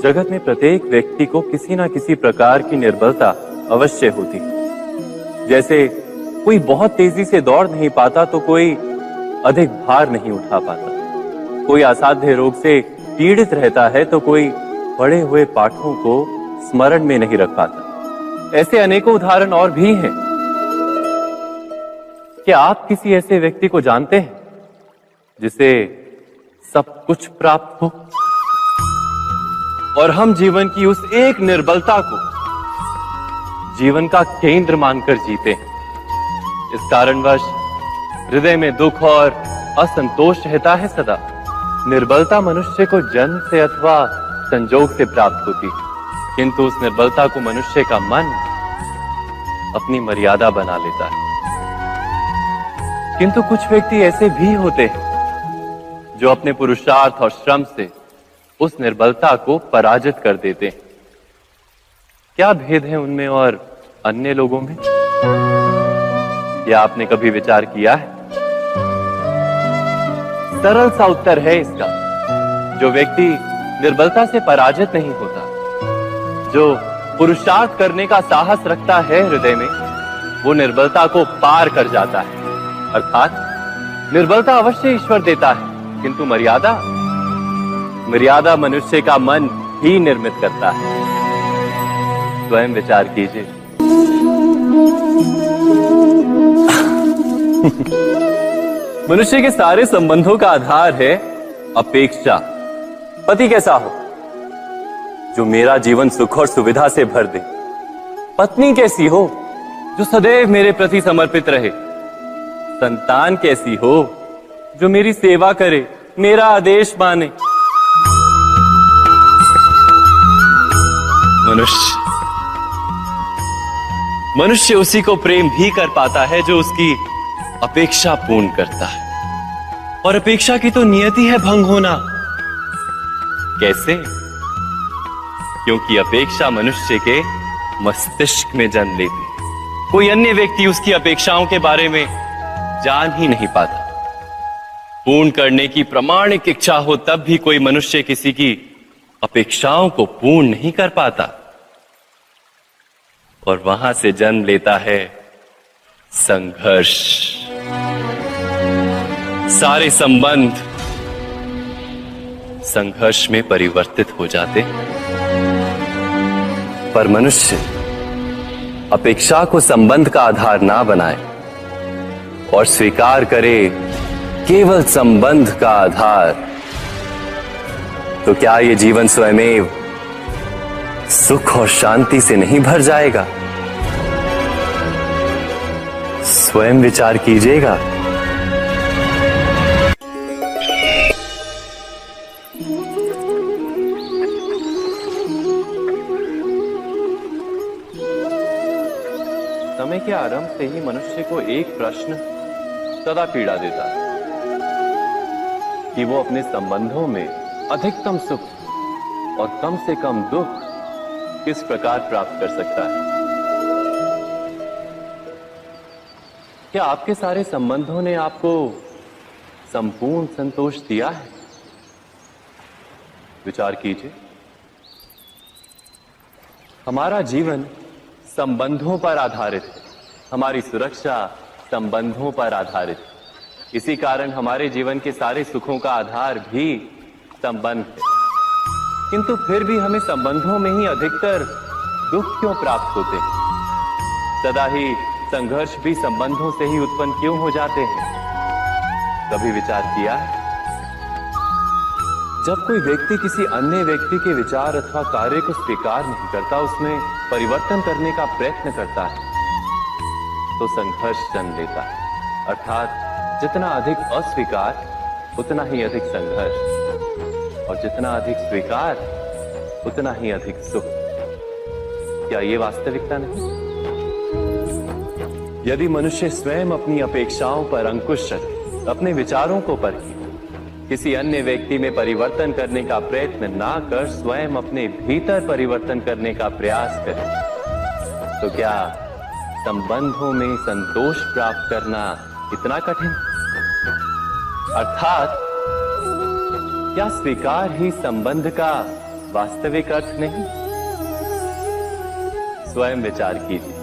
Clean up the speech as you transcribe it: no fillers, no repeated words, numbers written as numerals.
जगत में प्रत्येक व्यक्ति को किसी ना किसी प्रकार की निर्बलता अवश्य होती है। जैसे कोई बहुत तेजी से दौड़ नहीं पाता तो कोई अधिक भार नहीं उठा पाता, कोई असाध्य रोग से पीड़ित रहता है तो कोई पढ़े हुए पाठों को स्मरण में नहीं रख पाता। ऐसे अनेकों उदाहरण और भी हैं। क्या आप किसी ऐसे व्यक्ति को जानते हैं जिसे सब कुछ प्राप्त हो और हम जीवन की उस एक निर्बलता को जीवन का केंद्र मानकर जीते हैं? इस कारणवश हृदय में दुख और असंतोष रहता है सदा। निर्बलता मनुष्य को जन्म से अथवा संजोग से प्राप्त होती है, किंतु उस निर्बलता को मनुष्य का मन अपनी मर्यादा बना लेता है। किंतु कुछ व्यक्ति ऐसे भी होते हैं जो अपने पुरुषार्थ और श्रम से उस निर्बलता को पराजित कर देते हैं। क्या भेद है उनमें और अन्य लोगों में? क्या आपने कभी विचार किया है? सरल सा उत्तर है इसका। जो व्यक्ति निर्बलता से पराजित नहीं होता, जो पुरुषार्थ करने का साहस रखता है हृदय में, वो निर्बलता को पार कर जाता है। अर्थात निर्बलता अवश्य ईश्वर देता है, किंतु मर्यादा मनुष्य का मन ही निर्मित करता है। स्वयं विचार कीजिए। मनुष्य के सारे संबंधों का आधार है अपेक्षा। पति कैसा हो जो मेरा जीवन सुख और सुविधा से भर दे? पत्नी कैसी हो जो सदैव मेरे प्रति समर्पित रहे? संतान कैसी हो जो मेरी सेवा करे, मेरा आदेश माने? मनुष्य उसी को प्रेम भी कर पाता है जो उसकी अपेक्षा पूर्ण करता है, और अपेक्षा की तो नियति है भंग होना। कैसे? क्योंकि अपेक्षा मनुष्य के मस्तिष्क में जन्म लेती है। कोई अन्य व्यक्ति उसकी अपेक्षाओं के बारे में जान ही नहीं पाता। पूर्ण करने की प्रामाणिक इच्छा हो तब भी कोई मनुष्य किसी की अपेक्षाओं को पूर्ण नहीं कर पाता, और वहां से जन्म लेता है संघर्ष। सारे संबंध संघर्ष में परिवर्तित हो जाते हैं। पर मनुष्य अपेक्षा को संबंध का आधार ना बनाए और स्वीकार करे केवल संबंध का आधार, तो क्या ये जीवन स्वयमेव सुख और शांति से नहीं भर जाएगा? स्वयं विचार कीजिएगा। समय के आरंभ से ही मनुष्य को एक प्रश्न सदा पीड़ा देता है कि वो अपने संबंधों में अधिकतम सुख और कम से कम दुख किस प्रकार प्राप्त कर सकता है। क्या आपके सारे संबंधों ने आपको संपूर्ण संतोष दिया है? विचार कीजिए। हमारा जीवन संबंधों पर आधारित है, हमारी सुरक्षा संबंधों पर आधारित है। इसी कारण हमारे जीवन के सारे सुखों का आधार भी संबंध है। किंतु फिर भी हमें संबंधों में ही अधिकतर दुख क्यों प्राप्त होते हैं? सदा ही संघर्ष भी संबंधों से ही उत्पन्न क्यों हो जाते हैं? कभी विचार किया है? जब कोई व्यक्ति किसी अन्य व्यक्ति के विचार अथवा कार्य को स्वीकार नहीं करता, उसमें परिवर्तन करने का प्रयत्न करता है, तो संघर्ष जन्म लेता है। अर्थात जितना अधिक अस्वीकार उतना ही अधिक संघर्ष, और जितना अधिक स्वीकार उतना ही अधिक सुख। क्या ये वास्तविकता नहीं? यदि मनुष्य स्वयं अपनी अपेक्षाओं पर अंकुश रखे, अपने विचारों को परखे, किसी अन्य व्यक्ति में परिवर्तन करने का प्रयत्न ना कर स्वयं अपने भीतर परिवर्तन करने का प्रयास करे, तो क्या संबंधों में संतोष प्राप्त करना इतना कठिन? अर्थात क्या स्वीकार ही संबंध का वास्तविक अर्थ नहीं। स्वयं विचार कीजिए।